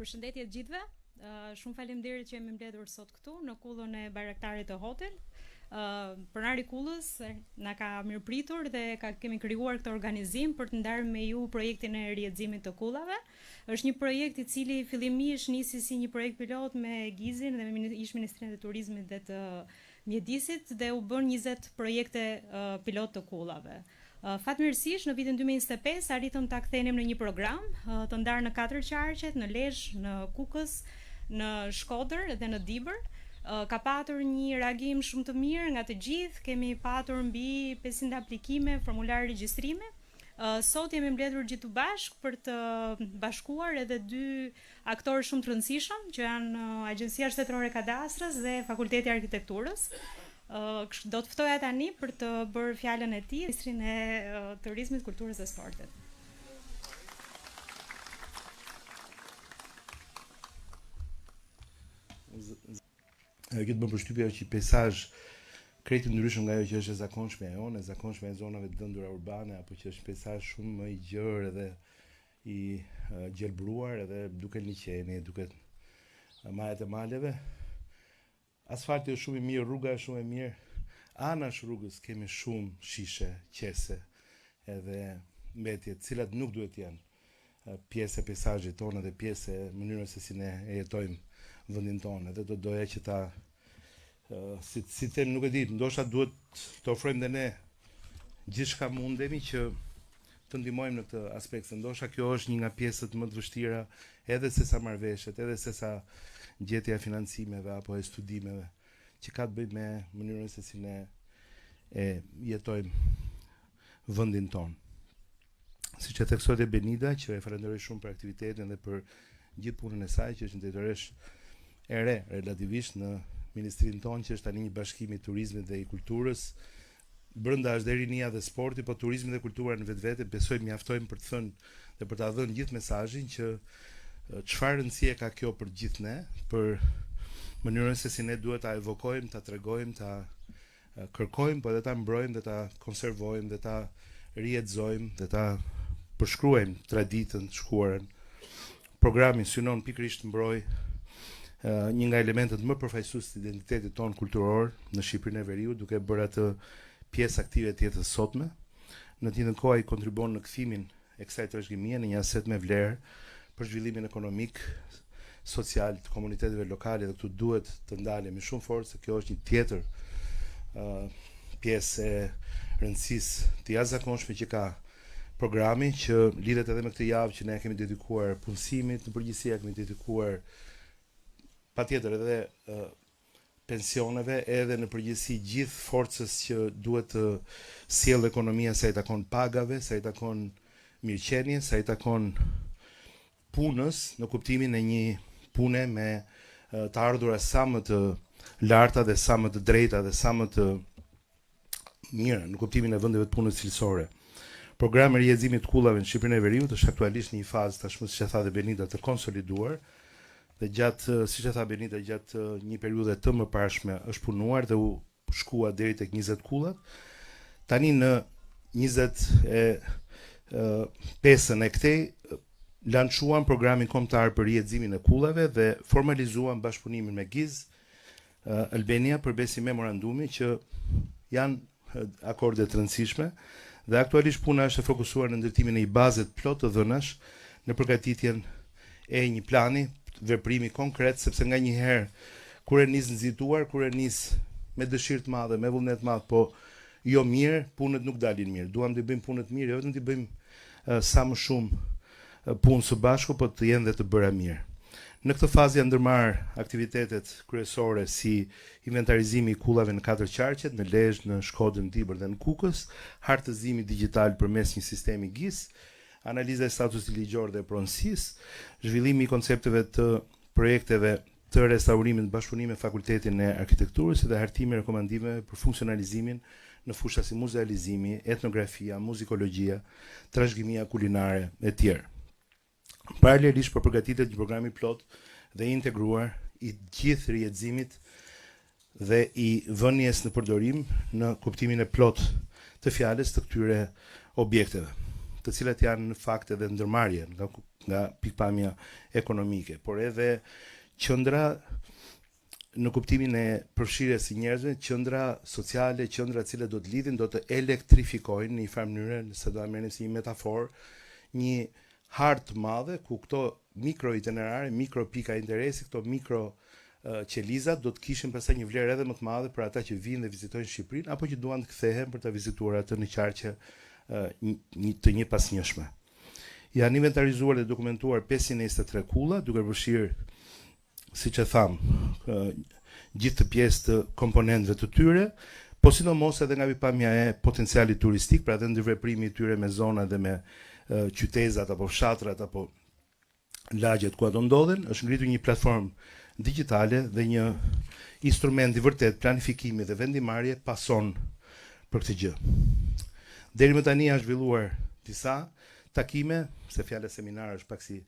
Përshëndetje të gjithëve. Shumë faleminderit që jemi mbledhur sot këtu në kullën e Bayraktarit të Hotel. Pronari Kullës na ka mirëpritur dhe kemi krijuar këtë organizim për të ndarë me ju projektin e rrjedhimit të kullave. Është një projekt i cili fillimisht nisi si një projekt pilot me Gizin dhe me Ministrinë e Turizmit dhe të Mjedisit dhe u bën 20 projekte pilot të kullave. Fatmirësisht në vitin 2025 arritëm ta kthenim në një program të ndarë në 4 qarqet, në Lezhë, në Kukës, në Shkodër dhe në Dibër. Ka patur një reagim shumë të mirë nga të gjithë, kemi patur mbi 500 aplikime, formular regjistrime. Sot jemi mbledhur gjithu bashkë për të bashkuar edhe 2 aktorë shumë të rëndësishëm, që janë Agjencia Shtetërore e Kadastrës dhe Fakulteti i Arkitekturës. Do të ftoja tani për të bërë fjalën e tij, Ministrin e Turizmit, Kulturës dhe Sportit. Këtë më përshtypja që peizazh krejt ndryshëm nga ajo që është e zakonshme e jonë, e zakonshme e zonave të lëndura urbane, apo që është peizazh shumë më i gjerë edhe i gjelbruar, edhe duket liqeni, duket majet e maleve. Asfalti është shumë i mirë, rruga është shumë e mirë. Anash rrugës kemi shumë shishe, qese, edhe mbetje, të cilat nuk duhet janë pjesë e peizazhit tonë dhe pjesë e mënyrës se si ne e jetojmë vendin tonë. Edhe do doja që ta si them, nuk e di, ndoshta duhet të ofrojmë dhe ne gjithçka mundemi që të ndihmojmë në këtë aspekt. Se ndoshta kjo është një nga pjesët më të vështira edhe se sa marrëveshjet, edhe se sa gjetja e financimeve apo e studimeve që ka të bëjë me mënyrën se si ne e jetojmë vendin tonë. Siç e theksoi Benida, që e falenderoj shumë për aktivitetin dhe për gjithë punën e saj, që është një drejtoresh e re relativisht në ministrinë tonë, që është tani një bashkim i turizmit dhe i kulturës. Brenda është dhe rinia dhe sporti, po turizmi dhe kultura në vetvete besoj mjaftojnë për të thënë dhe për ta dhënë gjithë mesazhin që çfarë rëndësie ka kjo për gjithë ne, për mënyrën se si ne duhet ta evokojmë, ta tregojmë, ta kërkojmë, po edhe ta mbrojmë dhe ta konservojmë dhe ta rihetëzojmë dhe ta përshkruajmë traditën të shkuarën. Programi synon pikërisht mbroj një nga elementet më përfaqësues të identitetit tonë kulturor në Shqipërinë e Veriut, duke bërë atë pjesë aktive të jetës sotme. Në të njëjtën kohë ai kontribuon në kthimin e kësaj trashëgimie në një aset me vlerë për zhvillimin ekonomik, social të komuniteteve lokale, dhe këtu duhet të ndalemi shumë fort se kjo është një tjetër pjesë e rëndësisë të jashtëzakonshme që ka programi, që lidhet edhe me këtë javë që ne kemi dedikuar punësimit, në përgjithësi kemi dedikuar patjetër edhe pensioneve, edhe në përgjithësi gjithë forcës që duhet të sjellë ekonomia, sa i takon pagave, sa i takon mirëqenies, sa i takon punës, në kuptimin e një pune me të ardhura sa më të larta dhe sa më të drejta dhe sa më të mira, në kuptimin e vendeve të punës cilësore. Programi i rrjedhimit të kullave në Shqipërinë e Veriut është aktualisht në një fazë tashmë, siç e tha dhe Benida, të konsoliduar, dhe gjatë, siç e tha Benida, gjatë një periudhe të mëparshme është punuar dhe u shkua deri tek 20 kullat. Tani në 25-ën e këtej lançuan programin kombëtar për rrjedhimin e kullave dhe formalizuan bashkëpunimin me GIZ, Albania, përbesi memorandumi që janë akorde të rëndësishme dhe aktualisht puna është e fokusuar në ndërtimin e një baze plot të dhënash në përgatitjen e një plani veprimi konkret, sepse nga një herë kur e nis nxituar, kur e nis me dëshirë të madhe, me vullnet të madh, po jo mirë, punët nuk dalin mirë. Duam të bëjmë punët mirë, jo vetëm të bëjmë sa më shumë punë së bashku, po të jenë dhe të bëra mirë. Në këtë fazë janë ndërmarrë aktivitetet kryesore si inventarizimi i kullave në 4 qarqet, në Lezhë, në Shkodër, në Dibër dhe në Kukës, hartëzimi digjital përmes një sistemi GIS, analiza e statusit ligjor dhe pronësisë, zhvillimi i koncepteve të projekteve të restaurimit në bashkëpunim me Fakultetin e Arkitekturës dhe hartimi i rekomandimeve për funksionalizimin në fusha si muzealizimi, etnografia, muzikologjia, trashëgimia kulinare e tjerë. Paralelisht për përgatitet një programi plot dhe integruar i gjithë rrjedhimit dhe i vënies në përdorim në kuptimin e plot të fjalës të këtyre objekteve. të cilat janë në fakt edhe ndërmarrje nga pikpamja ekonomike, por edhe qendra në kuptimin e përfshirjes së njerëzve, qendra sociale, qendra të cilat do të lidhin, do të elektrifikojnë në një farë mënyrë, nëse do ta merrni si një metaforë, një hartë të madhe ku këto mikro itinerare, mikro pika interesi, këto mikro qelizat do të kishin pastaj një vlerë edhe më të madhe për ata që vinë dhe vizitojnë Shqipërinë apo që duan të kthehen për ta vizituar atë në qarqe të një pasnjëshme. Janë inventarizuar dhe dokumentuar 523 kulla, duke përfshirë, siç e tham, gjithë të pjesë të komponentëve të tyre, po sidomos edhe nga pikpamja e potencialit turistik, pra dhe ndërveprimi i tyre me zona dhe me qytetat apo fshatrat apo lagjet ku ato ndodhen, është ngritur një platformë digjitale dhe një instrument i vërtet planifikimi dhe vendimarrje pason për këtë gjë. Deri më tani janë zhvilluar disa takime, se fjala seminar është pak si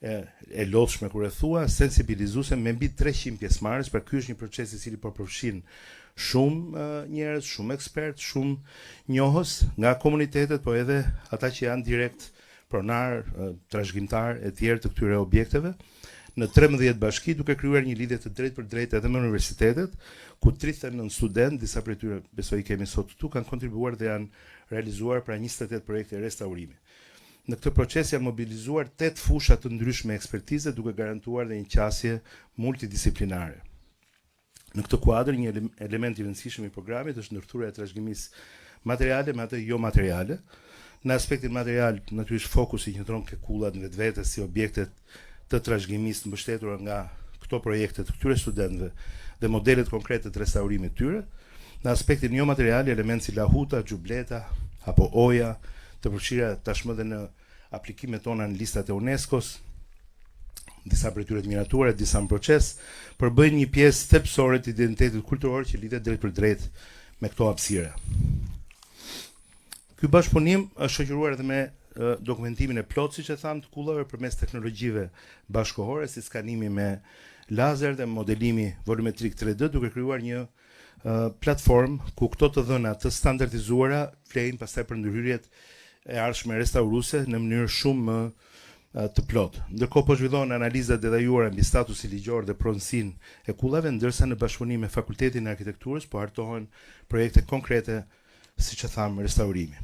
e lodhshme kur e thua, sensibilizuese me mbi 300 pjesëmarrës, pra ky është një proces i cili po përfshin shumë njerëz, shumë ekspert, shumë njohës nga komunitetet, po edhe ata që janë direkt pronar, trashëgimtar e tjerë të këtyre objekteve, në 13 bashki, duke krijuar një lidhje të drejtë për drejtë edhe me universitetet, ku 39 studentë, disa prej tyre besoj kemi sot këtu, kanë kontribuar dhe janë realizuar pra 28 projekte restaurimi. Në këtë proces janë mobilizuar 8 fusha të ndryshme ekspertize, duke garantuar dhe një qasje multidisiplinare. Në këtë kuadër, një element i rëndësishëm i programit është ndërthurja e trashëgimisë materiale me atë jo materiale. Në aspektin material, natyrisht fokusi qëndron ke kullat në vetvete si objektet të trashëgimisë mbështetura nga këto projekte të këtyre studentëve dhe modelet konkrete të restaurimit tyre. Në aspektin jo material, elementë si lahuta, xhubleta apo oja, të përfshira tashmë dhe në aplikimet tona në listat e UNESCO-s, disa prej tyre të miratuara, disa në proces, përbëjnë një pjesë thelbësore të identitetit kulturor që lidhet drejt për drejt me këto hapësira. Ky bashkëpunim është shoqëruar edhe me dokumentimin e plot, siç e tham, të kullave përmes teknologjive bashkëkohore, si skanimi me lazer dhe modelimi volumetrik 3D, duke krijuar një platformë ku këto të dhëna të standardizuara flejnë pastaj për ndërhyrjet e ardhshme restauruese në mënyrë shumë më të plotë. Ndërkohë po zhvillohen analiza detajuara mbi statusin ligjor dhe pronësinë e kullave, ndërsa në bashkëpunim me Fakultetin e Arkitekturës po hartohen projekte konkrete, siç e tham, restaurimi.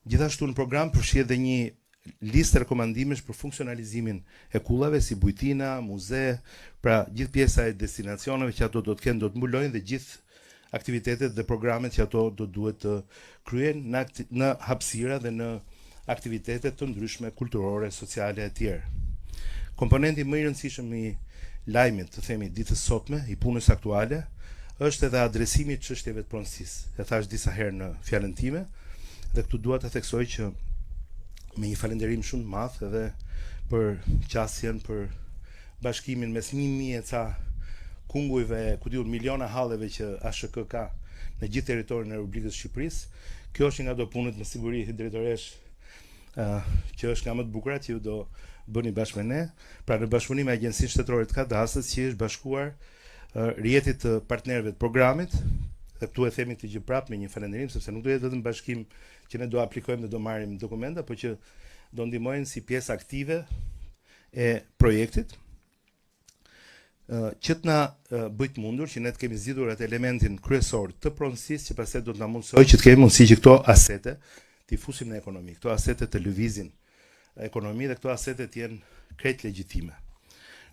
Gjithashtu në program përfshihet dhe një listë rekomandimesh për funksionalizimin e kullave si bujtina, muze, pra gjithë pjesa e destinacioneve që ato do të kenë, do të mbulojnë dhe gjithë aktivitetet dhe programet që ato do duhet të kryen në hapësira dhe në aktivitetet të ndryshme kulturore, sociale e tjerë. Komponenti më i rëndësishëm i lajmit, të themi ditës sotme, i punës aktuale, është edhe adresimi i çështjeve të pronësisë. E thash disa herë në fjalën time, dhe këtu dua të theksoj që me një falënderim shumë të madh edhe për qasjen, për bashkimin mes 1000 e ca kungujve, ku diun miliona halleve që ASHK ka në gjithë territorin e Republikës së Shqipërisë. Kjo është nga do punët me siguri drejtoresh që është nga më të bukura që ju do bëni bashkë me ne. Pra në bashkëpunim me Agjencinë Shtetërore të Kadastrit, që është bashkuar rrjetit të partnerëve të programit, dhe këtu e themi këtë gjë prapë me një falënderim, sepse nuk do jetë vetëm bashkim që ne do aplikojmë dhe do marrim dokumenta, por që do ndihmojnë si pjesë aktive e projektit, që të na bëjë të mundur që ne të kemi zgjidhur atë elementin kryesor të pronësisë, që pastaj do të na mundsojë që të kemi mundësi që këto asete t'i fusim në ekonomi, këto asete të lëvizin ekonomi dhe këto asete të jenë krejt legjitime.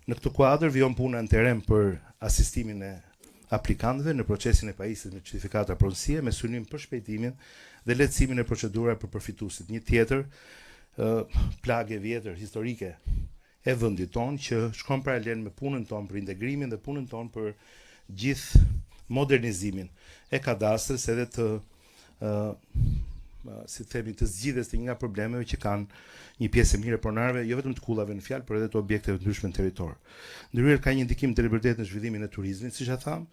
Në këtë kuadër vijon puna në terren për asistimin e aplikantëve në procesin e pajisjes me certifikata pronësie, me synim për shpejtimin dhe lehtësimin e procedurave për përfituesit. Një tjetër plagë e vjetër historike e vendit tonë që shkon paralel me punën tonë për integrimin dhe punën tonë për gjithë modernizimin e kadastrës, edhe të si themi të zgjidhjes të një nga problemeve që kanë një pjesë e mirë e pronarëve, jo vetëm të kullave në fjalë, por edhe të objekteve të ndryshme në territor. Ndryrë ka një ndikim të vërtetë në zhvillimin e turizmit, siç e tham,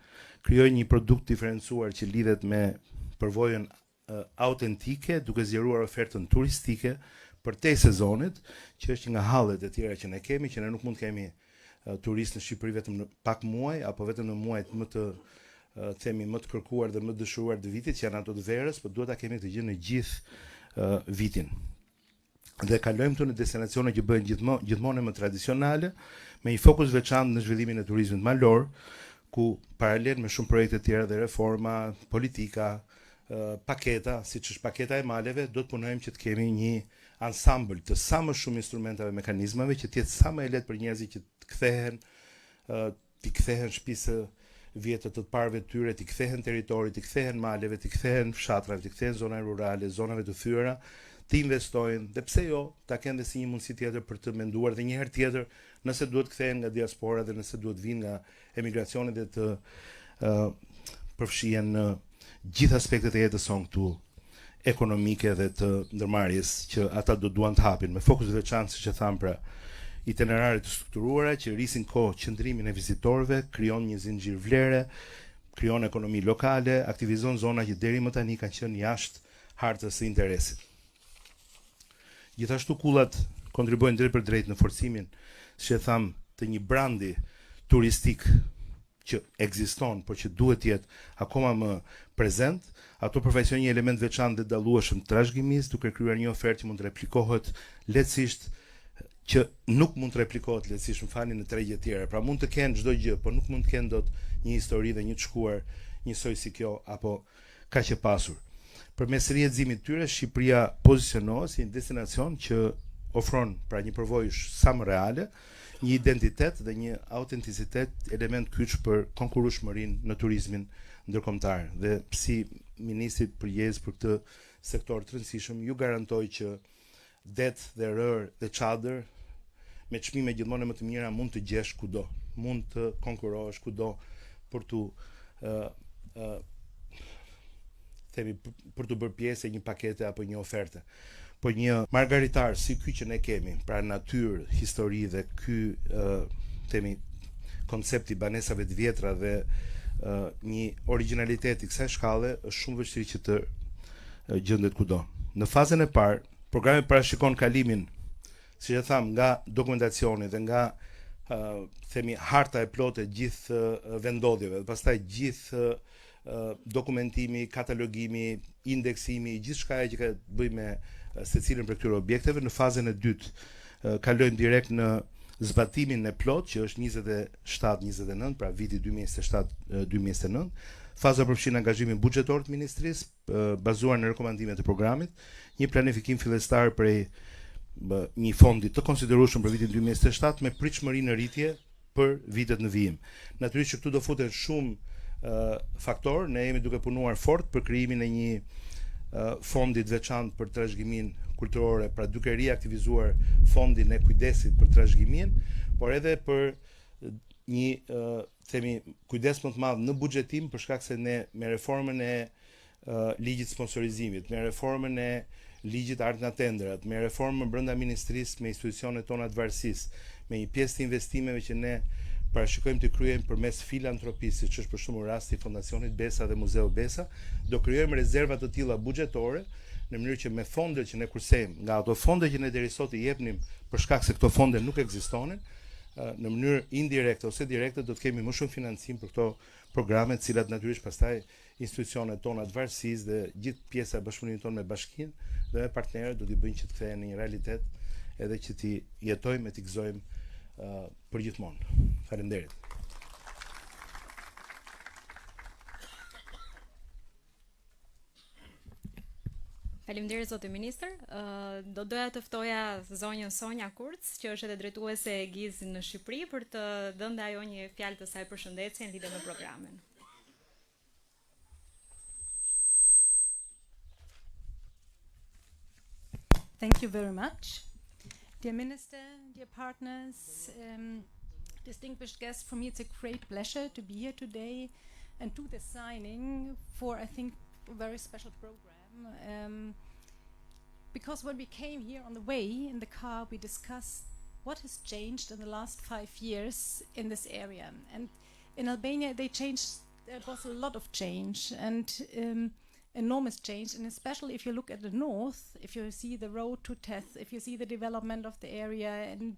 krijoi një produkt diferencuar që lidhet me përvojën autentike, duke zgjeruar ofertën turistike për te sezonit, që është nga hallet e tjera që ne kemi, që ne nuk mund të kemi turistë në Shqipëri vetëm në pak muaj apo vetëm në muajt më të themi më të kërkuar dhe më dëshuar të vitit, që janë ato të verës, por duhet ta kemi këtë gjë në gjithë vitin. dhe kalojmë këtu në destinacione që bëhen gjithmonë më tradicionale, me një fokus veçantë në zhvillimin e turizmit malor, ku paralel me shumë projekte tjera dhe reforma, politika, paketa, siç është paketa e maleve, do të punojmë që të kemi një ansambël të sa më shumë instrumentave, mekanizmave që të jetë sa më e lehtë për njerëzit që të kthehen, të kthehen shtëpisë vjetër të parëve të tyre, të kthehen territorit, të kthehen maleve, të kthehen fshatrave, të kthehen zonave rurale, zonave të thyera, të investojnë, dhe pse jo, ta kenë dhe si një mundësi tjetër për të menduar dhe një herë tjetër, nëse duhet kthehen nga diaspora dhe nëse duhet vinë nga emigracioni dhe të përfshihen në gjithë aspektet e jetës sonë këtu, ekonomike dhe të ndërmarrjes që ata do duan të hapin, me fokus veçantë, siç e tham, pra itinerare të strukturuara që rrisin kohë qëndrimin e vizitorëve, krijon një zinxhir vlere, krijon ekonomi lokale, aktivizon zona që deri më tani kanë qenë jashtë hartës së interesit. Gjithashtu kullat kontribuojnë drejt për drejt në forcimin, si e tham, të një brandi turistik që ekziston, por që duhet të jetë akoma më prezent. Ato përfaqësojnë një element veçantë dhe dallueshëm të trashëgimisë, duke krijuar një ofertë që mund të replikohet lehtësisht, që nuk mund të replikohet lehtësisht, më falni, në tregje të tjera. Pra mund të kenë çdo gjë, por nuk mund të kenë dot një histori dhe një të shkuar njësoj si kjo apo kaq e pasur. Përmes rrjedhimit të tyre, Shqipëria pozicionohet si një destinacion që ofron pra një përvojë sa më reale, një identitet dhe një autenticitet, element kyç për konkurrueshmërinë në turizmin ndërkombëtar. Dhe si ministrit përgjegjës për këtë sektor të rëndësishëm, ju garantoj që det dhe rër dhe çadër me çmime gjithmonë më të mira mund të gjesh kudo, mund të konkurrohesh kudo për të për të bërë pjesë e një pakete apo një oferte. Po një margaritar si ky që ne kemi, pra natyrë, histori dhe ky koncepti banesave të vjetra dhe një originalitet i kësaj shkalle, është shumë vështirë që të gjendet kudo. Në fazën e parë, programi parashikon kalimin, siç e tham, nga dokumentacioni dhe nga harta e plotë gjithë vendodhjeve, dhe pastaj gjithë dokumentimi, katalogimi, indeksimi, gjithçka që ka të bëjë me secilin për këtyre objekteve. Në fazën e dytë kalojmë direkt në zbatimin e plot, që është 27-29, pra viti 2027-2029. Faza përfshin angazhimin buxhetor të ministrisë, bazuar në rekomandimet e programit, një planifikim fillestar prej një fondi të konsiderueshëm për vitin 2027 me pritshmëri në rritje për vitet në vijim. Natyrisht që këtu do futen shumë faktor, ne jemi duke punuar fort për krijimin e një fondi të veçantë për trashëgiminë kulturore, pra duke riaktivizuar fondin e kujdesit për trashëgiminë, por edhe për një kujdes më të madh në buxhetim, për shkak se ne me reformën e ligjit sponsorizimit, me reformën e ligjit ardh nga tendrat, me reformën brenda ministrisë me institucionet tona të varësisë, me një pjesë të investimeve që ne parashikojmë të kryejmë përmes filantropisë, siç është për shembull rasti i Fondacionit Besa dhe Muzeu Besa, do krijojmë rezerva të tilla buxhetore, në mënyrë që me fondet që ne kursejmë, nga ato fonde që ne deri sot i jepnim për shkak se këto fonde nuk ekzistonin, në mënyrë indirekte ose direkte do të kemi më shumë financim për këto programe, të cilat natyrisht pastaj institucionet tona të varësisë dhe gjithë pjesa e bashkëpunimit tonë me bashkinë dhe me partnerët do t'i bëjnë që të kthehen në një realitet, edhe që t'i jetojmë e t'i gëzojmë për gjithmonë. Faleminderit. Faleminderit zoti ministër. Do doja të ftoja zonjën Sonja Kurc, që është edhe drejtuese e GIZ në Shqipëri, për të dhënë ajo një fjalë të saj përshëndetje në lidhje me programin. Thank you very much. Dear Minister, dear partners, distinguished guests, for me it's a great pleasure to be here today and do the signing for, I think, a very special program. Because when we came here on the way in the car, we discussed what has changed in the last 5 years in this area. And in Albania, there was a lot of change and enormous change, and especially if you look at the north, if you see the road to Teth, if you see the development of the area, and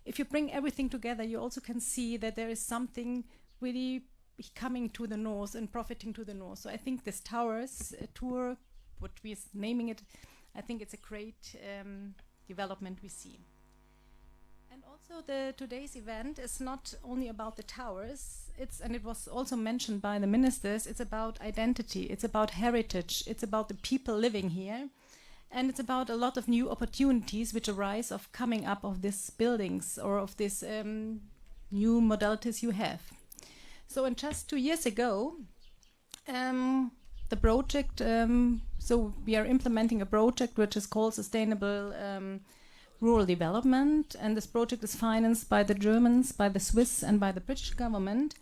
if you bring everything together, you also can see that there is something really coming to the north and profiting to the north. So I think this Towers tour, what we're naming it, I think it's a great development we see. And also today's event is not only about the towers, and it was also mentioned by the ministers, it's about identity, it's about heritage, it's about the people living here, and it's about a lot of new opportunities which arise of coming up of these buildings or of these new modalities you have. So in just 2 years ago, the project, so we are implementing a project which is called Sustainable Rural Development, and this project is financed by the Germans, by the Swiss, and by the British government.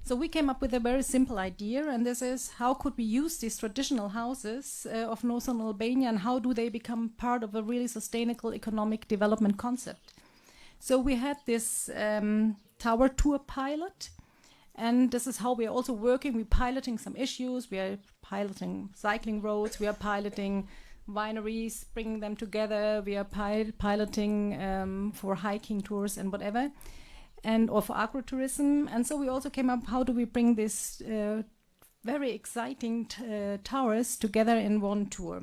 So we came up with a very simple idea, and this is how could we use these traditional houses of northern Albania, and how do they become part of a really sustainable economic development concept. So we had this tower tour pilot, and this is how we are also working. We're piloting some issues, we are piloting cycling roads, we are piloting wineries, bringing them together, we are piloting for hiking tours and whatever, and or for agritourism. And so we also came up, how do we bring this very exciting towers together in one tour.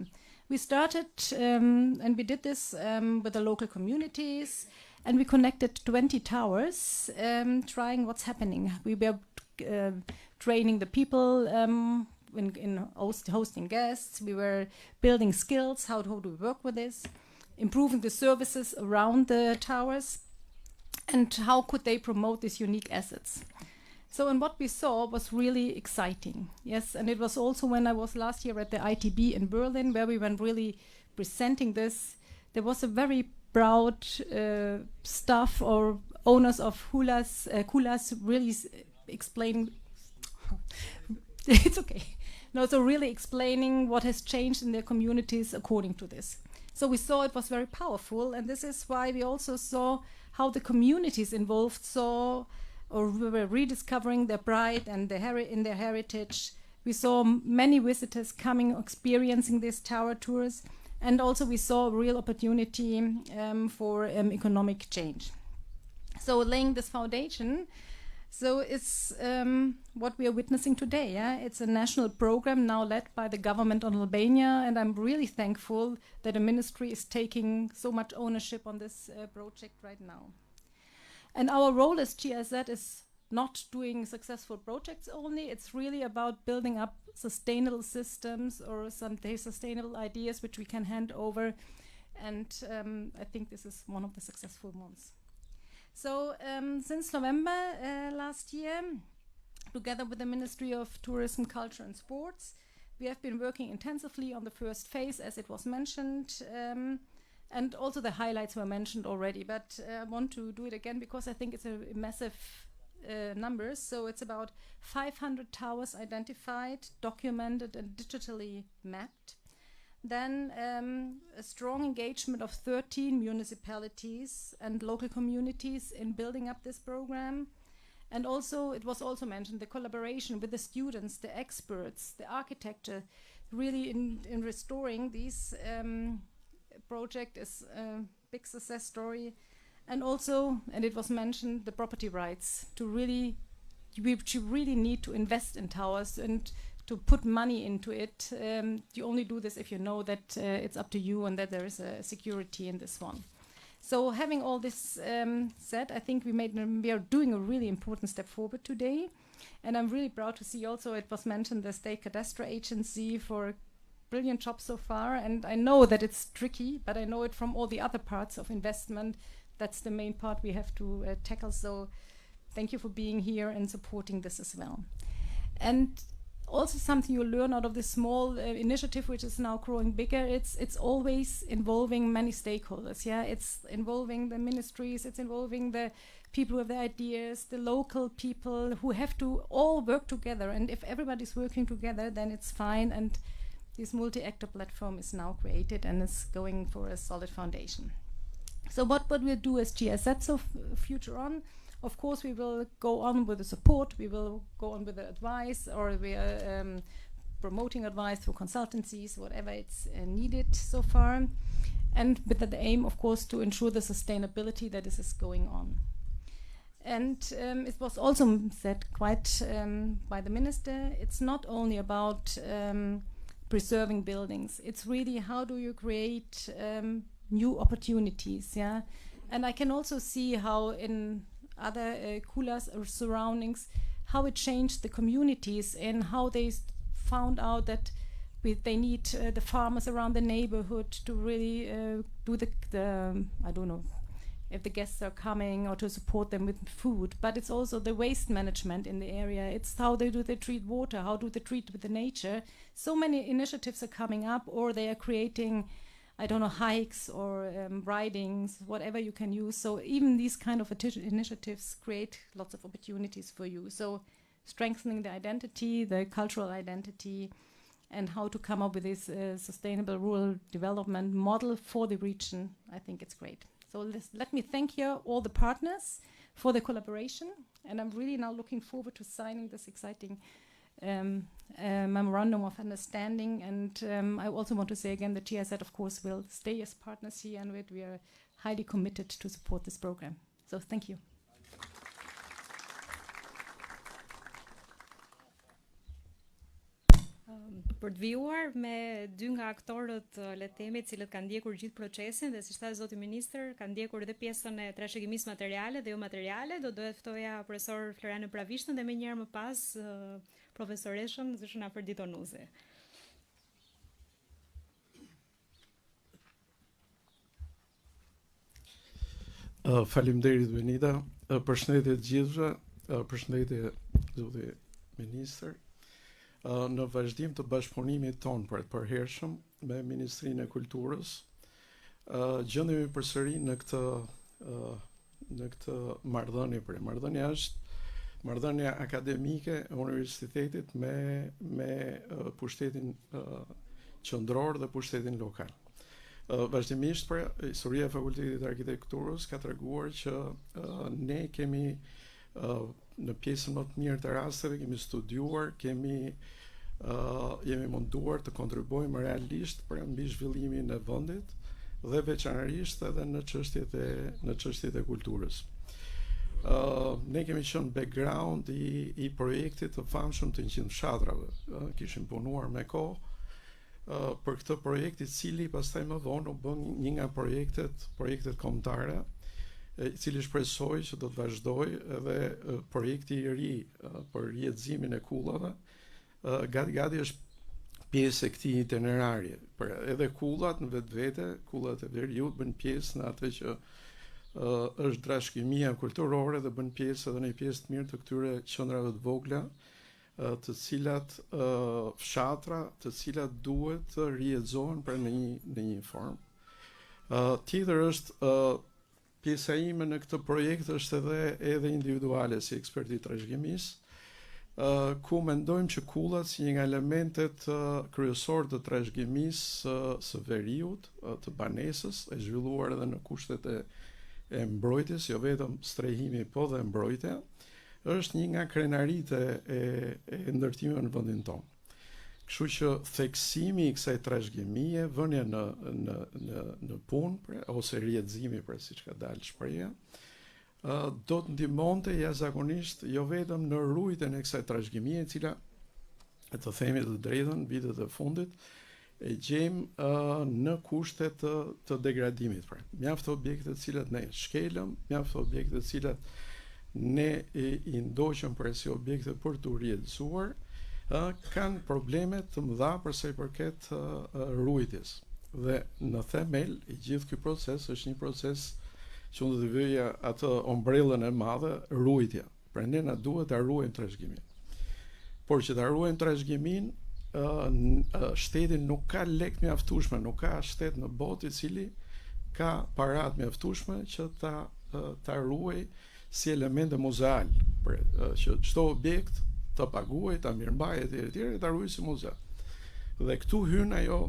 We started and we did this with the local communities, and we connected 20 towers, trying what's happening. We were training the people in hosting guests. We were building skills, how do we work with this, improving the services around the towers, and how could they promote these unique assets. So, and what we saw was really exciting. Yes, and it was also when I was last year at the ITB in Berlin, where we were really presenting this. There was a very proud staff or owners of Kulas really explaining. It's okay. No, so really explaining what has changed in their communities according to this. So we saw it was very powerful, and this is why we also saw how the communities involved saw or were rediscovering their pride and in their heritage. We saw many visitors coming, experiencing these tower tours, and also we saw a real opportunity for economic change. So laying this foundation, so it's what we are witnessing today. Yeah? It's a national program now led by the government of Albania, and I'm really thankful that the ministry is taking so much ownership on this project right now. And our role as GIZ is not doing successful projects only, it's really about building up sustainable systems or some sustainable ideas which we can hand over, and I think this is one of the successful ones. So since November last year, together with the Ministry of Tourism, Culture and Sports, we have been working intensively on the first phase, as it was mentioned, and also the highlights were mentioned already, but I want to do it again because I think it's a massive numbers. So it's about 500 towers identified, documented and digitally mapped. Then a strong engagement of 13 municipalities and local communities in building up this program. And also, it was also mentioned, the collaboration with the students, the experts, the architecture, really in restoring these project is a big success story. And also, and it was mentioned, the property rights, to really, you really need to invest in towers and to put money into it. You only do this if you know that it's up to you and that there is a security in this one. So having all this said, I think we are doing a really important step forward today. And I'm really proud to see also, it was mentioned, the State Cadastre Agency for a brilliant job so far. And I know that it's tricky, but I know it from all the other parts of investment. That's the main part we have to tackle. So thank you for being here and supporting this as well. And also something you learn out of this small initiative, which is now growing bigger, it's always involving many stakeholders. Yeah, it's involving the ministries, it's involving the people with the ideas, the local people who have to all work together. And if everybody's working together, then it's fine. And this multi-actor platform is now created and is going for a solid foundation. So what we'll do as GIZ so future on, of course, we will go on with the support, we will go on with the advice, or we are promoting advice through consultancies, whatever it's needed so far. And with the aim, of course, to ensure the sustainability that this is going on. And it was also said quite by the minister, it's not only about preserving buildings, it's really how do you create new opportunities. Yeah, and I can also see how in other Kulas or surroundings, how it changed the communities and how they found out that they need the farmers around the neighborhood to really do the I don't know if the guests are coming or to support them with food, but it's also the waste management in the area. It's how they treat water, how do they treat with the nature. So many initiatives are coming up, or they are creating, I don't know, hikes or ridings, whatever you can use. So even these kind of initiatives create lots of opportunities for you. So strengthening the identity, the cultural identity, and how to come up with this sustainable rural development model for the region, I think it's great. So let me thank you, all the partners, for the collaboration. And I'm really now looking forward to signing this exciting memorandum of understanding. And I also want to say again that GIZ, of course, will stay as partners here, and we are highly committed to support this program. So thank you. Për të vijuar me dy nga aktorët le të themi, të cilët kanë ndjekur gjithë procesin dhe si tha zoti ministër, kanë ndjekur edhe pjesën e trashëgimisë materiale dhe jo materiale, do e ftoja profesor Florianën Pravishtën dhe më njëherë më pas profesoreshën Zëshuna Përditonuzi. Faleminderit Benita, përshëndetje të gjithëve, përshëndetje zoti ministër. Në vazhdim të bashkëpunimit tonë për të përhershëm me Ministrinë e Kulturës, gjendemi përsëri në këtë marrëdhënie. Marrëdhënia është marrëdhënia akademike e universitetit me pushtetin qendror dhe pushtetin lokal. Vazhdimisht historia e Fakultetit të Arkitekturës ka treguar që ne kemi në pjesën më të mirë të rasteve kemi studiuar, jemi munduar të kontribuojmë realisht për mbi zhvillimin e vendit dhe veçanërisht edhe në çështjet e kulturës. Ne kemi qenë background i projektit të famshëm të 100 fshatrave. Kishim punuar me kohë për këtë projekt, i cili pastaj më vonë u bën një nga projektet kombëtare, i cili shpresoj që do të vazhdoj edhe projekti i ri për rjetëzimin e kullave, gati është pjesë e këtij itinerarje. Për edhe kullat në vetvete, kullat e veriut bën pjesë në atë që është trashëgimia kulturore dhe bën pjesë edhe në një pjesë të mirë të këtyre qendrave të vogla, të cilat fshatra, të cilat duhet të rjetëzohen për në një formë. Tjetër është pjesa ime në këtë projekt është edhe individuale si ekspert i trashëgimisë, ku mendojmë që kullat si një nga elementet kryesor të trashëgimisë së veriut, të banesës, e zhvilluar edhe në kushtet e mbrojtjes, jo vetëm strehimi, po dhe mbrojtja, është një nga krenaritë e ndërtimeve në vendin tonë. Kështu që theksimi i kësaj trashëgimie, vënia në punë ose rjetëzimi, siç ka dalë shpreha, do të ndihmonte jashtëzakonisht jo vetëm në rujtjen e kësaj trashëgimie, e cila, të themi të drejtën, vitet e fundit e gjejmë në kushte të degradimit. Mjaft objekte të cilat ne shkelëm, mjaft objekte të cilat ne i ndoqëm si objekte për të rjetëzuar, kanë probleme të mëdha për sa i përket rujtjes. Dhe në themel i gjithë ky proces është një proces që unë do të vëja atë ombrellën e madhe, rujtja. Pra ne na duhet ta ruajmë trashëgimin. Por që ta ruajmë trashëgimin, shteti nuk ka lekë mjaftueshme, nuk ka shtet në botë i cili ka paratë mjaftueshme që ta ruaj si elemente muzeal, që çdo objekt të paguaj, ta mirëmbajë etj, ta ruaj si muze. Dhe këtu hyn ajo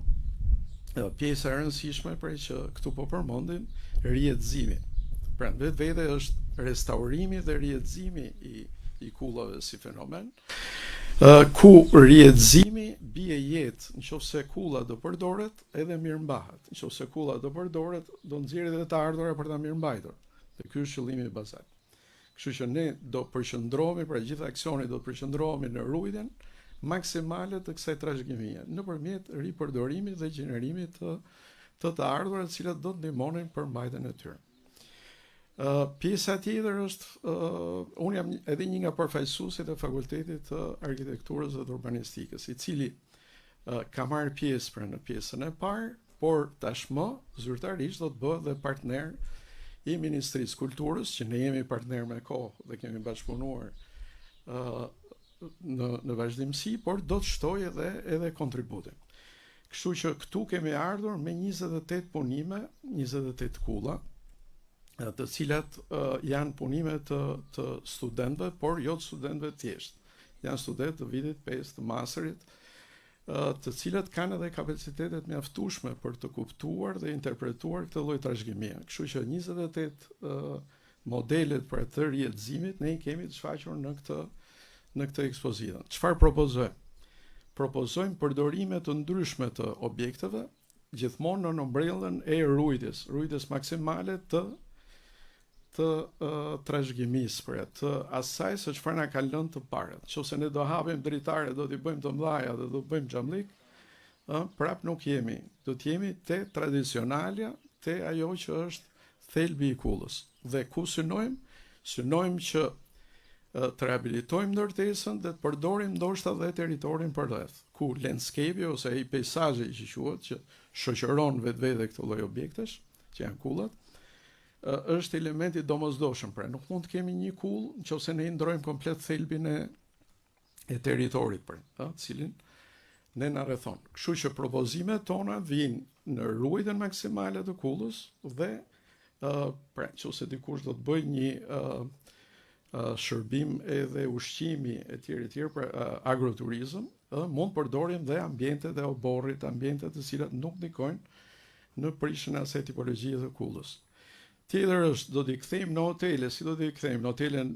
pjesa e rëndësishme që këtu po përmendim, rjetëzimi. Pra vetvete është restaurimi dhe rjetëzimi i kullave si fenomen, ku rjetëzimi bie jetë, nëse kulla do përdoret edhe mirëmbahet. Nëse kulla do përdoret, do nxjerrë edhe të ardhurat për ta mirëmbajtur. Dhe ky është qëllimi bazal. Kështu që ne do përqendrohemi, pra gjithë aksioni do të përqendrohemi në rujtjen maksimale të kësaj trashëgimie, nëpërmjet ripërdorimit dhe gjenerimit të të ardhurat të cilat do të ndihmonin për mbajtjen e tyre. Pjesa tjetër është, unë jam edhe një nga përfaqësuesit e Fakultetit të Arkitekturës dhe të Urbanistikës, i cili ka marrë pjesë në pjesën e parë, por tashmë zyrtarisht do të bëhet dhe partner i Ministrisë Kulturës, që ne jemi partner me kohë dhe kemi bashkëpunuar në vazhdimsi, por do të shtoj edhe kontributin. Kështu që këtu kemi ardhur me 28 punime, 28 kulla, të cilat janë punime të studentëve, por jo të studentëve thjesht. Janë studentë të vitit 5 të masterit, të cilat kanë edhe kapacitetet mjaftueshme për të kuptuar dhe interpretuar këtë lloj trashëgimie. Kështu që 28 modelet për të rrjedhëzimit ne i kemi të shfaqur në këtë ekspozitën. Çfarë propozojmë? Propozojmë përdorime të ndryshme të objekteve, gjithmonë në ombrellën e ruajtjes maksimale të trashëgimisë, të asaj se çfarë na ka lënë të parët. Nëse ne do hapim dritare, do t'i bëjmë të mëdha dhe do bëjmë xhamlik, prap nuk jemi. Do të jemi te tradicionalja, te ajo që është thelbi i kullës. Dhe ku synojmë që të rehabilitojmë ndërtesën dhe të përdorim ndoshta dhe territorin përreth, ku landscape ose ai peizazhi që quhet, që shoqëron vetvete këtë lloj objektesh, që janë kullat, është elementi domosdoshëm, pra nuk mund të kemi një kull nëse ne i ndrojmë komplet thelbin e territorit, pra, cilin ne na rrethon. Kështu që propozimet tona vijnë në ruajtjen maksimale të kullës dhe pra nëse dikush do të bëjë një shërbim edhe ushqimi etj, për agroturizëm, mund përdorim dhe ambientet e oborrit, ambientet të cilat nuk ndikojnë në prishjen e asaj tipologjie të kullës. Tjetër është, do t'i kthejmë në hotele, si do t'i kthejmë në hotelen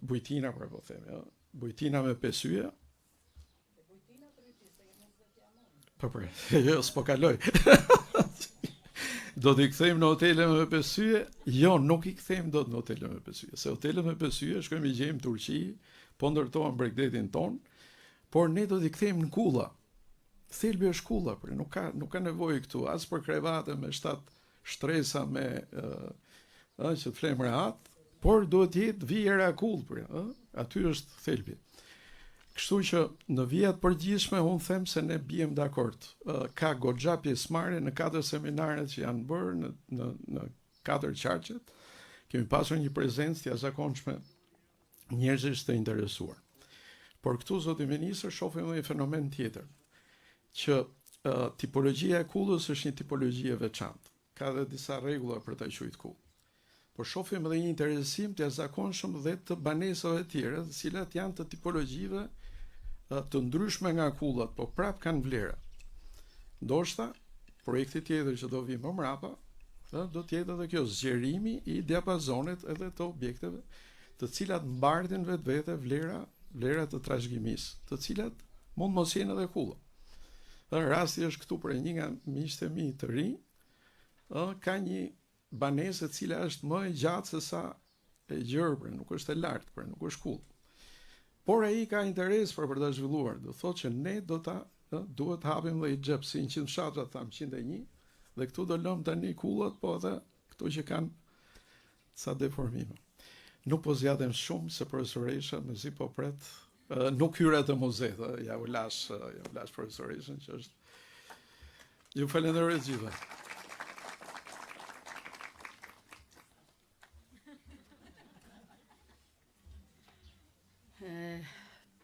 Bujtina, pra po themi, Bujtina me pesyje. Jo, s'po kaloj. Do t'i kthejmë në hotele me pesyje? Jo, nuk i kthejmë dot në hotele me pesyje. Se hotele me pesyje shkojmë i gjejmë Turqi, po ndërtojmë Bregdetin ton, por ne do t'i kthejmë në kulla. Thelbi është kulla, pra nuk ka nevojë këtu as për krevate me 7 shtresa me që të flem rehat, por duhet të jetë vijera e kull, aty është thelbi. Kështu që në vijat përgjithshme unë them se ne bijem dakord. Ka goxha pjesëmarrje në 4 seminaret që janë bërë në 4 qarqet. Kemi pasur një prezencë të jashtëzakonshme njerëzish të interesuar. Por këtu, zoti ministër, shohim një fenomen tjetër, që tipologjia e kullës është një tipologji e veçantë. Ka dhe disa rregulla për ta quajtur kull. Por shohim edhe një interesim të jashtëzakonshëm dhe të banesave të tjera, të cilat janë të tipologjive të ndryshme nga kullat, po prap kanë vlera. Ndoshta projekti tjetër që do vi më mbrapa, do të jetë edhe kjo zgjerimi i diapazonit edhe të objekteve, të cilat mbartin vetvete vlera të trashëgimisë, të cilat mund mos jenë edhe kulla. Rasti është këtu për një nga miqtë e mi të rinj, ka një banesë e cila është më e gjatë se sa e gjerë, nuk është e lartë, nuk është kull. Por ai ka interes për ta zhvilluar. Do thotë që ne duhet hapim dhe i xhep si 100 fshatra, tham 101, dhe këtu do lëm tani kullat, po edhe këto që kanë ca deformime. Nuk po zgjatem shumë se profesoresha mezi po pret, nuk hyra të muzet, ja u lash profesoreshën që është. Ju falenderoj të gjitha.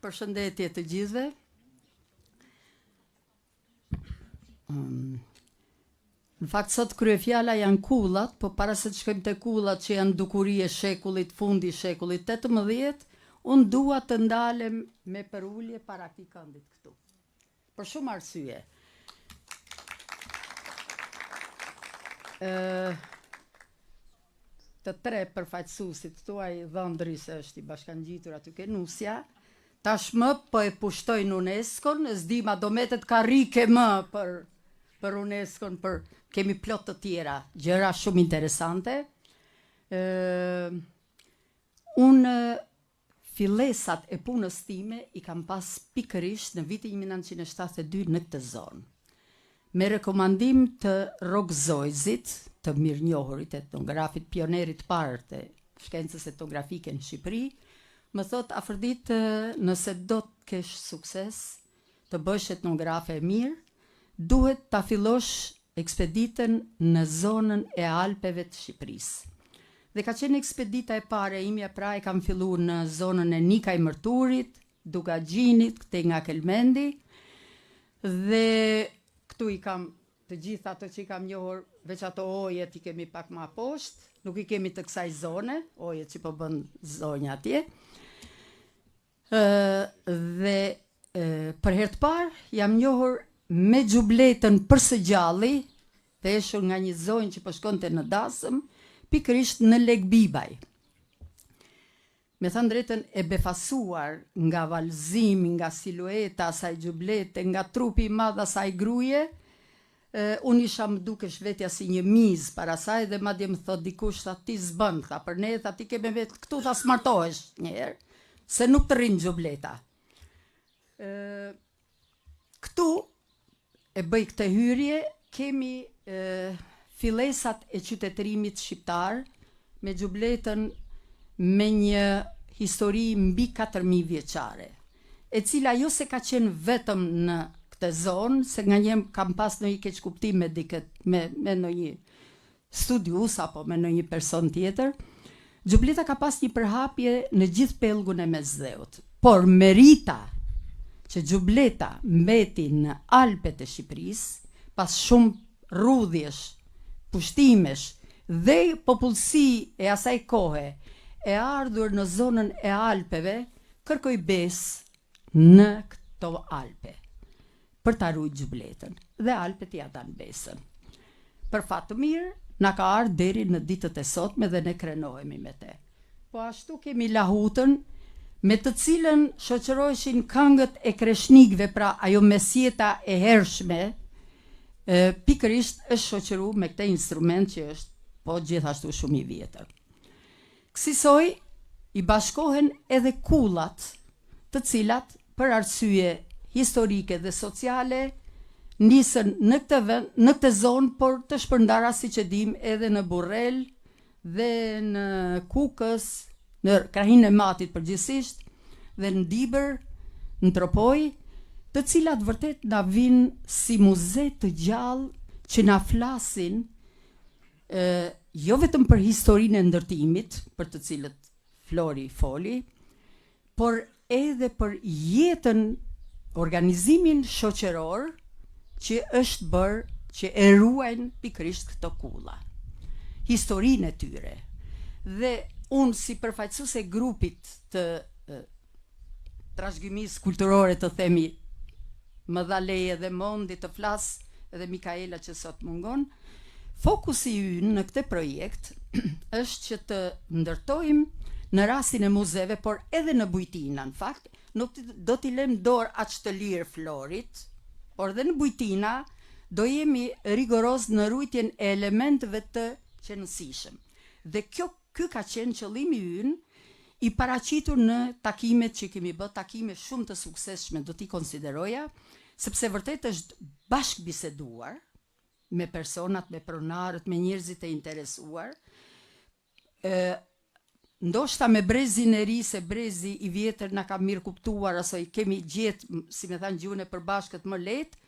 Përshëndetje të gjithëve. Në fakt sot kryefjala janë kullat, po para se të shkojmë te kullat që janë dukuri e shekullit fundi, shekullit 18, unë dua të ndalem me përulje para këtij këndit këtu. Për shumë arsye. Të tre përfaqësuesit tuaj, Dhëndri se është i bashkangjitur aty ke Nusja, tashmë po e pushtojnë UNESCO-n, s'dima do metet karrike më për UNESCO-n, kemi plot të tjera, gjëra shumë interesante. Unë fillesat e punës time i kam pas pikërisht në vitin 1972 në këtë zonë. me rekomandim të Rogzojzit, të mirënjohurit etnografit, pionerit parë të shkencës etnografike në Shqipëri, më thot Afrodit, nëse do të kesh sukses, të bësh etnografe e mirë, duhet ta fillosh ekspeditën në zonën e Alpeve të Shqipërisë. Dhe ka qenë ekspedita e pare imja, pra e kam filluar në zonën e Nikaj Mërturit, Dugagjinit, këtej nga Kelmendi, dhe këtu i kam të gjitha ato që i kam njohur, veç ato ojet i kemi pak ma poshtë, nuk i kemi të kësaj zone, ojet që po bën zonja atje. Dhe për herë të parë jam njohur me xhubletën për së gjalli, dhe eshur nga një zonjë që po shkonte në dasëm, pikërisht në Lek Bibaj. Me thënë drejtën, e befasuar nga valzimi, nga silueta asaj xhublete, nga trupi i madh asaj gruaje, unë isha më dukesh vetja si një miz para saj, dhe madje më thot dikush, tha ti s'bën, tha për ne, tha ti keme vetë këtu, tha smartohesh njëherë, se nuk të rrinë xhubleta. Këtu e bëj këtë hyrje, kemi fillesat e qytetërimit shqiptar me xhubletën me një histori mbi 4000 vjeçare, e cila jo se ka qenë vetëm në këtë zonë, se nga njem kam pas në një keq kuptim me në një studius apo me në një person tjetër. Xhubleta ka pas një përhapje në gjithë pellgun e Mesdheut, por merita që xhubleta mbeti në Alpet e Shqipërisë, pas shumë rrudhjesh, pushtimesh dhe popullsi e asaj kohe e ardhur në zonën e Alpeve, kërkoj besë në këto Alpe për ta ruajtur xhubletën, dhe Alpet ja dan besën. Për fat të mirë, na ka ardhur deri në ditët e sotme dhe ne krenohemi me te. Po ashtu kemi lahutën, me të cilën shoqëroheshin këngët e kreshnikëve, pra ajo mesjeta e hershme, pikërisht është shoqëruar me këtë instrument që është po gjithashtu shumë i vjetër. Kësaj i bashkohen edhe kullat, të cilat për arsye historike dhe sociale nisën në këtë vend, në këtë zonë, por të shpërndara, siç e dim, edhe në Burrel dhe në Kukës, në krahin e Matit përgjithsisht, dhe në Dibër, në Tropoj, të cilat vërtet na vinë si muze të gjallë që na flasin jo vetëm për historinë e ndërtimit, për të cilët Flori foli, por edhe për jetën, organizimin shoqëror që është bërë që e ruajnë pikërisht këto kulla, historinë e tyre. Dhe unë si përfaqësuese e grupit të trashëgimisë kulturore, të themi, më dha leje dhe mondi të flas, edhe Mikaela që sot mungon, fokusi ynë në këtë projekt është që të ndërtojmë në rastin e muzeve, por edhe në Bujtina, në fakt, nuk do t'i lëm dorë aq të lirë Florit, por dhe në Bujtina do jemi rigoroz në ruajtjen e elementeve të qenësishëm. Dhe ky ka qenë qëllimi ynë, i paraqitur në takimet që kemi bërë, takime shumë të suksesshme, do t'i konsideroja, sepse vërtet është bashkë biseduar me personat, me pronarët, me njerëzit e interesuar, ndoshta me brezin e ri, se brezi i vjetër na ka mirë kuptuar, asoj kemi gjetë, si me thanë gjuhën e përbashkët, më lehtë,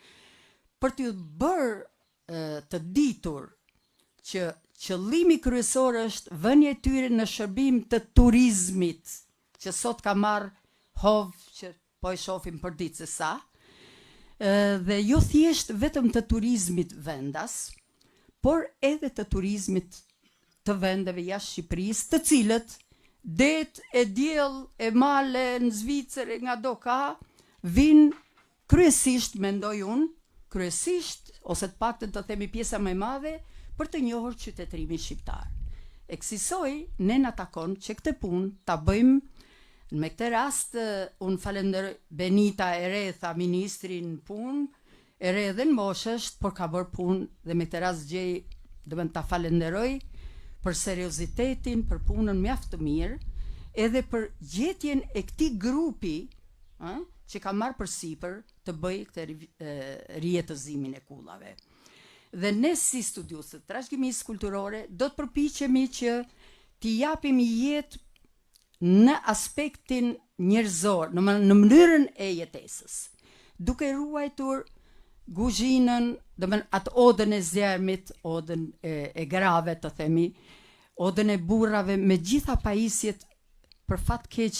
për t'ju bërë të ditur që qëllimi kryesor është vënia e tyre në shërbim të turizmit, që sot ka marrë hov që po e shohim për ditë se sa, dhe jo thjesht vetëm të turizmit vendas, por edhe të turizmit të vendeve jashtë Shqipërisë, të cilët det e diell e male në Zvicër e nga do ka vinë kryesisht, mendoj unë, kryesisht ose të paktën të themi pjesa më e madhe për të njohur qytetërimin shqiptar. E kësaj ne na takon që këtë punë ta bëjmë. Me këtë rast, unë falenderoj Benita e re, tha ministrin punë, e re edhe në moshë është, por ka bërë punë, dhe me këtë rast gjej, dëmën ta falenderoj për seriozitetin, për punën mjaft të mirë, edhe për gjetjen e këtij grupi, që ka marrë përsipër të bëj këtë rijetëzimin e kullave. Dhe ne si studiusët të trashëgimisë kulturore do të përpiqemi që t'i japim jetë në aspektin njerëzor, në mënyrën e jetesës, duke ruajtur guzhinën, atë odën e zjarmit, odën e grave të themi, odën e burrave, me gjitha pajisjet. Për fat keq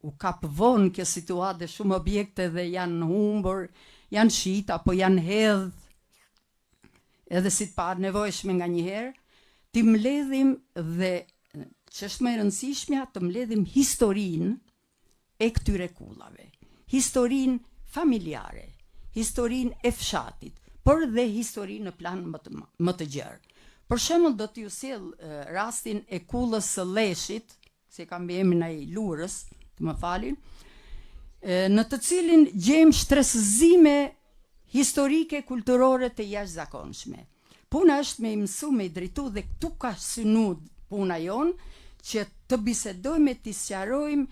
u kap vonë kjo situatë dhe shumë objekte dhe janë humbur, janë shit apo janë hedh, edhe si të pa nevojshme nga njëherë, ti mbledhim dhe që është më e rëndësishmja të mbledhim historinë e këtyre kullave, historinë familjare, historinë e fshatit, por dhe historinë në plan më të gjerë. Për shembull do t'ju sjell rastin e kullës së Leshit, se kam emrin ai Lurës, të më falin, në të cilin gjejmë shtresëzime historike kulturore të jashtëzakonshme. Puna është me i mësu, me i drejtu, dhe këtu ka synu puna jonë, që të bisedojmë e të sqarojmë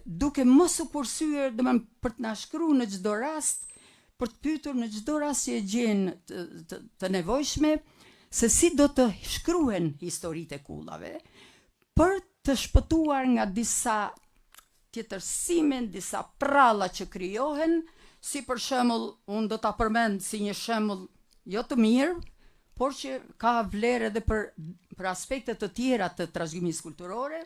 duke mos u kursyer, për të na shkruar në çdo rast, për të pyetur në çdo rast që e gjenë të nevojshme, se si do të shkruhen historitë e kullave, për të shpëtuar nga disa tjetërsime, disa pralla që krijohen, si për shembull, unë do ta përmend si një shembull jo të mirë, por që ka vlerë edhe për aspekte të tjera të trashëgimisë kulturore,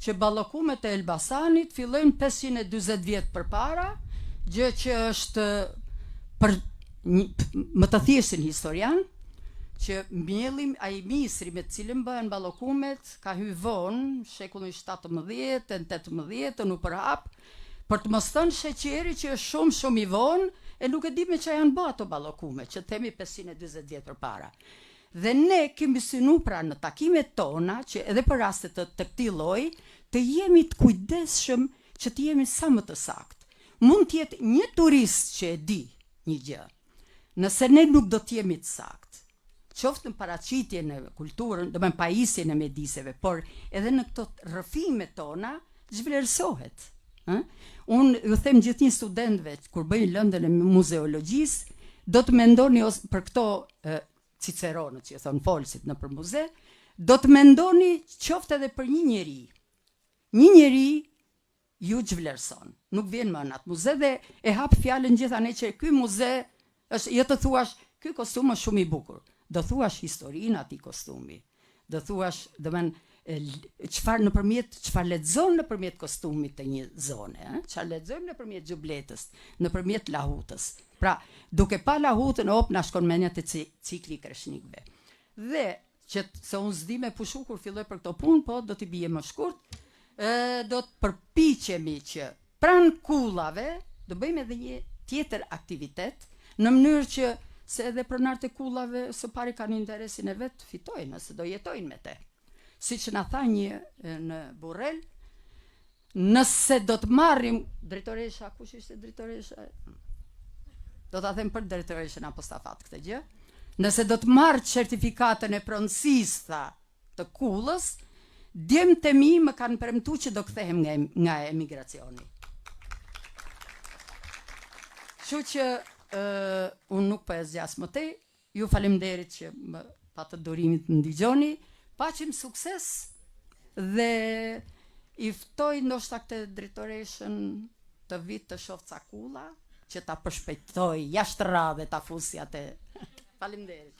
që ballokumet e Elbasanit fillojnë 540 vjet përpara, gjë që është për më të thjeshtin historian, që mbjellim ai misri me të cilën bëhen ballokumet, ka hyrë vonë, shekullin 17, 18, u përhap, për të mos thënë sheqeri që është shumë i vonë, e nuk e di me që janë bë ato ballokume, që themi 520 vjet përpara. Dhe ne kemi synu pra në takimet tona, që edhe për raste të këtij lloji, të jemi të kujdesshëm që të jemi sa më të saktë. Mund të jetë një turist që e di një gjë, nëse ne nuk do të jemi të saktë, qoftë në paraqitjen e kulturën, do të thënë pajisjen e mjediseve, por edhe në këto rrëfimet tona zhvlerësohet. Unë ju them gjithë një studentëve, kur bëjnë lëndën e muzeologjisë, do të mendoni për këto ciceronët që thon folsit në për muze, do të mendoni qoftë edhe për një njeri. Një njeri ju zhvlerëson. Nuk vjen më në atë muze dhe e hap fjalën gjithanë që ky muze është, jo të thuash ky kostum është shumë i bukur. Do thuash historinë atij kostumi. Do thuash, çfarë lexon nëpërmjet kostumit të një zone, çfarë lexojmë nëpërmjet xhubletës, nëpërmjet lahutës. Pra, duke pa lahutën, na shkon mendja te cikli i kreshnikëve. Dhe që se unë s'di me pushu kur filloj për këto punë, po do t'i bie më shkurt, do të përpiqemi që pranë kullave do bëjmë edhe një tjetër aktivitet, në mënyrë që se edhe pronarët e kullave së pari kanë interesin e vet, fitojnë, nëse do jetojnë me te. Siç na tha një në Burrel, nëse do të marrim drejtoresha, kush ishte drejtoresha? Do ta them për drejtoreshën Apostafat këtë gjë. Nëse do të marr certifikatën e pronësisë të kullës, djemtë e mi më kanë premtuar që do kthehem nga emigracioni. Kështu që unë nuk po e zgjas më tej, ju faleminderit që më patë durimin të ndigjoni, paqim sukses dhe i ftoj ndoshta këtë drejtoreshën të vit të shoh ca kulla, që ta përshpejtoj jashtë radhe ta fusi atë. Faleminderit.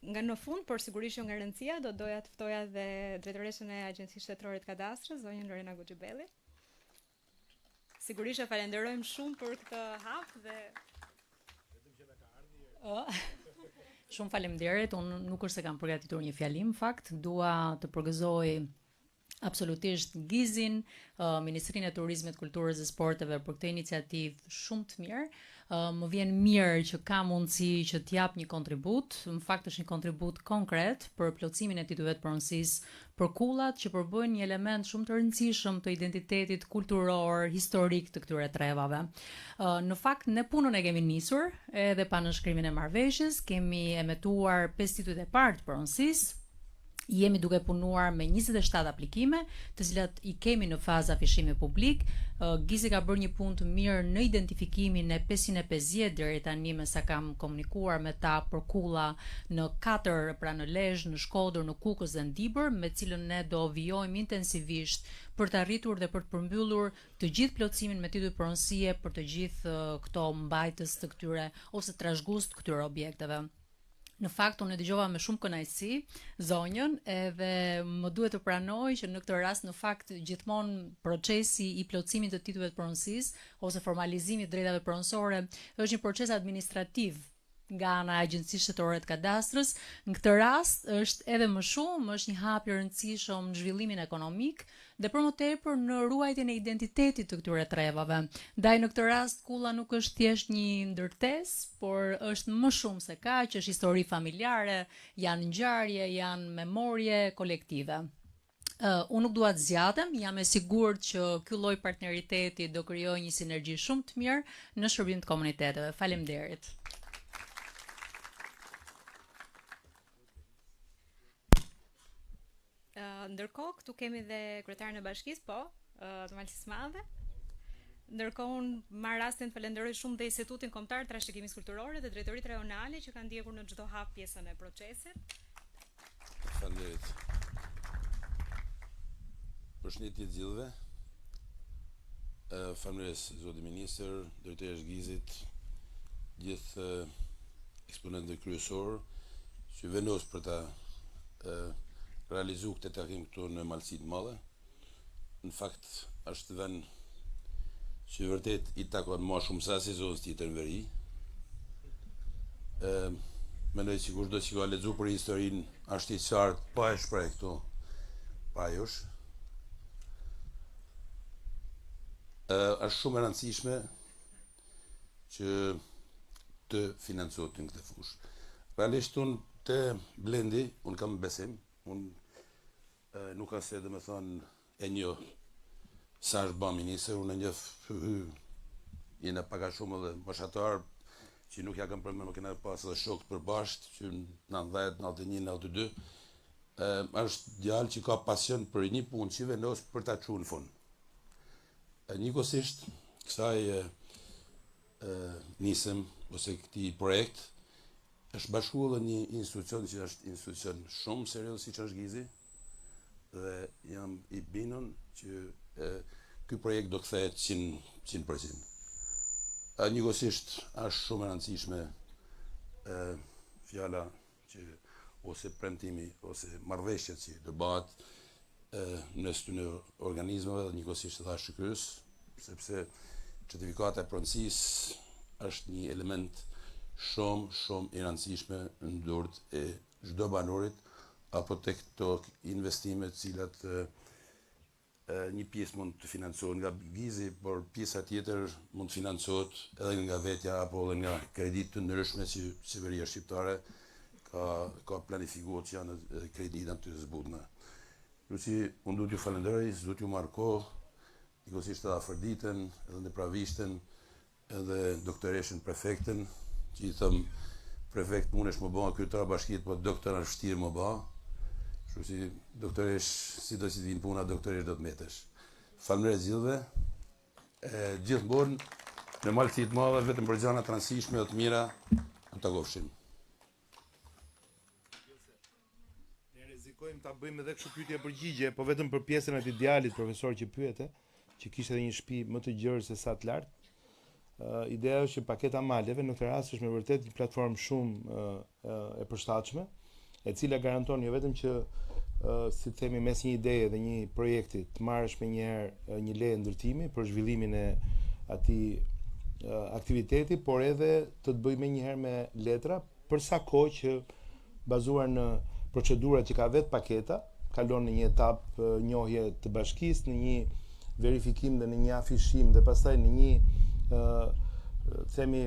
Nga në fund, por sigurisht jo nga rëndësia, do doja të ftoja dhe drejtoreshën e Agjencisë Shtetërore të Kadastrës, zonjën Lorena Goxhibelli. Sigurisht e falenderojmë shumë për këtë hap dhe shumë faleminderit. Unë nuk është se kam përgatitur një fjalim, fakt, dua të përgëzoj absolutisht Gizin, Ministrinë e Turizmit, Kulturës dhe Sporteve për këtë iniciativë shumë të mirë. më vjen mirë që ka mundësi që t'jap një kontribut, në fakt është një kontribut konkret për plotësimin e titujve të pronësisë për kullat që përbëjnë një element shumë të rëndësishëm të identitetit kulturor, historik të këtyre trevave. Në fakt ne punën e kemi nisur edhe pa nënshkrimin e marrëveshjes, kemi emetuar 5 titujt e parë të pronësisë. Jemi duke punuar me 27 aplikime, të cilat i kemi në fazë afishimi publik. Gizi ka bërë një punë të mirë në identifikimin e 550 deri tani me sa kam komunikuar me ta për kulla në 4, pra në Lezhë, në Shkodër, në Kukës dhe në Dibër, me cilën ne do vijojmë intensivisht për të arritur dhe për të përmbyllur të gjithë plotësimin me titull pronësie për të gjithë këto mbajtës të këtyre ose trashëgues të këtyre objekteve. Në fakt, unë e dëgjova me shumë kënaqësi zonjën, edhe më duhet të pranoj që në këtë rast, në fakt, gjithmonë procesi i plotësimit të titujve të pronësisë ose formalizimit të drejtave pronësore është një proces administrativ nga ana e Agjencisë Shtetërore të Kadastrës. Në këtë rast është edhe më shumë, është një hap i rëndësishëm në zhvillimin ekonomik dhe për më tepër në ruajtjen e identitetit të këtyre trevave. Ndaj në këtë rast kulla nuk është thjesht një ndërtesë, por është më shumë se kaq, është histori familjare, janë ngjarje, janë memorie kolektive. Unë nuk dua të zgjatem, jam e sigurt që ky lloj partneriteti do krijojë një sinergji shumë të mirë në shërbim të komuniteteve. Faleminderit. Ndërkohë, këtu kemi dhe kryetarin e bashkisë, të Malësisë Madhe. Ndërkohë, unë marr rastin të falenderoj shumë dhe Institutin Kombëtar të Trashëgimisë Kulturore dhe Drejtoritë Rajonale që kanë ndjekur në çdo hap pjesën e procesit. Faleminderit. Përshëndetje të gjithëve. Faleminderit zoti ministër, drejtori Gizit, gjithë eksponentët kryesorë që vendos për ta realizu këtë takim këtu në Malësinë të Madhe. Në fakt, është vend që vërtet i takon më shumë sa si zonës tjetër në veri. Mendoj që kushdo që ka lexuar për historinë është i qartë pa e shpreh këtu pa jush. Është shumë e rëndësishme që të financohet në këtë fushë. Realisht unë të blendi, unë kam besim, unë nuk ka se dhe me thonë e një sa është ba minister, unë e një jene paka shumë dhe mëshatar që nuk ja kam përme, nuk kena pas dhe shokët për bashkët që në 90, 91, 92 është djalë që ka pasion për një punë që vendos për ta çuar në fund. Njëkohësisht kësaj nisëm ose këtij projekt është bashkuar një institucion që është institucion shumë serioz siç është Gizi dhe jam i bindur që ky projekt do kthehet 100%. Njëkohësisht është shumë e rëndësishme fjala që ose premtimi ose marrëveshjet që do bëhet mes të organizmave dhe njëkohësisht edhe shkryes, sepse certifikata e pronësisë është një element shumë i rëndësishme në dorët e çdo banorit apo tek këto investime të cilat një pjesë mund të financohet nga Gizi, por pjesa tjetër mund të financohet edhe nga vetja apo edhe nga kreditë të ndryshme që qeveria shqiptare ka planifikuar që janë kredita të zbutna. Kështu unë duhet ju falenderoj, duhet ju marr kohë, njëkohësisht edhe afërditën, edhe në pravishtën, edhe doktoreshën prefekten, që i thëm prefekt munesh më bëha kryetar bashkit, po doktor është vështirë më bëha. Kështu si doktoresh, si do që të vinë puna, doktoresh do të metesh. Faleminderit gjithëve. Gjithmonë në Malësinë të Madhe vetëm për gjëra të rëndësishme dhe të mira do ta takofshim. Ne rrezikojmë ta bëjmë edhe kështu pyetje përgjigje, po vetëm për pjesën e idealit profesor që pyete, që kishte edhe një shtëpi më të gjerë se sa të lartë. Ideja është që paketa maleve në këtë rast është me vërtet një platformë shumë e përshtatshme, e cila garanton jo vetëm që si të themi mes një ideje dhe një projekti të marrësh me njëherë një leje ndërtimi për zhvillimin e atij aktiviteti, por edhe të të bëj me njëherë me letra për sa kohë që bazuar në procedurat që ka vetë paketa, kalon në një etapë njohje të bashkisë, në një verifikim dhe në një afishim dhe pastaj në një themi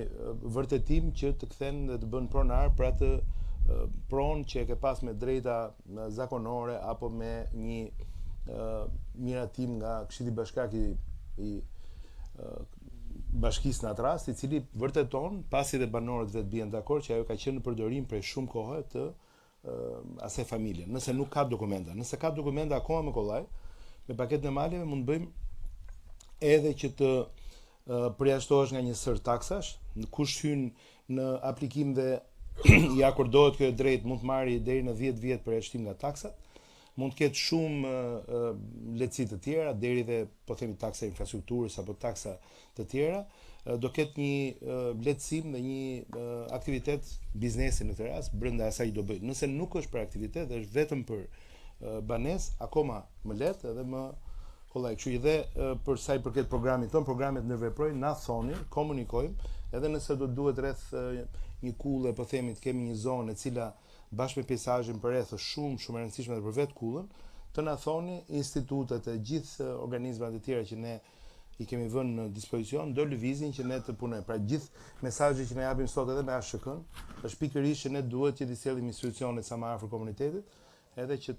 vërtetim që të kthen dhe të bën pronar për atë pronë që e ke pas me drejta zakonore apo me një miratim nga Këshilli Bashkiak i bashkisë në atë rast, i cili vërteton, pasi dhe banorët vetë bien dakord që ajo ka qenë në përdorim prej shumë kohe të asaj familje. Nëse nuk ka dokumenta, nëse ka dokumenta akoma më kollaj, me paketën e maleve mund të bëjmë edhe që të përjashtohesh nga një sër taksash, kush hyn në aplikim dhe i akordohet kjo drejt mund të marrë deri në 10 vjet përjashtim nga taksat, mund të ketë shumë lehtësi të tjera, deri dhe po themi taksa infrastrukturës apo taksa të tjera, do ketë një lehtësim dhe një aktivitet biznesi në këtë rast brenda asaj do bëj. Nëse nuk është për aktivitet, është vetëm për banesë, akoma më lehtë edhe më kollaj. Kështu që dhe për sa i përket programit tonë, programet ndërveprojnë, na thoni, komunikojmë, edhe nëse do duhet rreth një kulle, po themi të kemi një zonë e cila bashkë me peizazhin përreth është shumë e rëndësishme edhe për vetë kullën, të na thoni institutet e gjithë organizmat e tjera që ne i kemi vënë në dispozicion do lëvizin që ne të punojmë. Pra gjithë mesazhet që ne japim sot edhe me ASHK-n është pikërisht që ne duhet që të sjellim institucionet sa më afër komunitetit, edhe që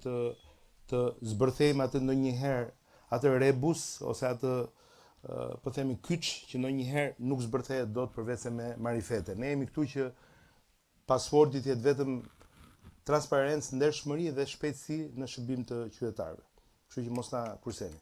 të zbërthejmë atë ndonjëherë atë rebus ose atë po themi kyç që ndonjëherë nuk zbërthehet dot përveç se me marifete. Ne jemi këtu që pasporti të jetë vetëm transparencë, ndershmëri dhe shpejtësi në shërbim të qytetarëve. Kështu që mos na kurseni.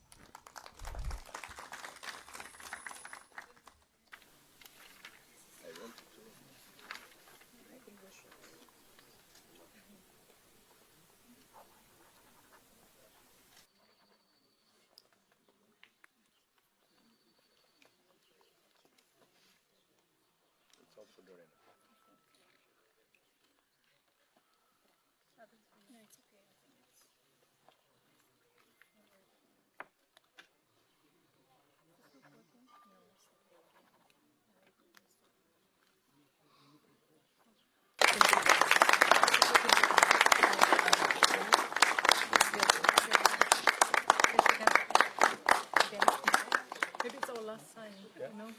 Maybe it's our last signing, you know?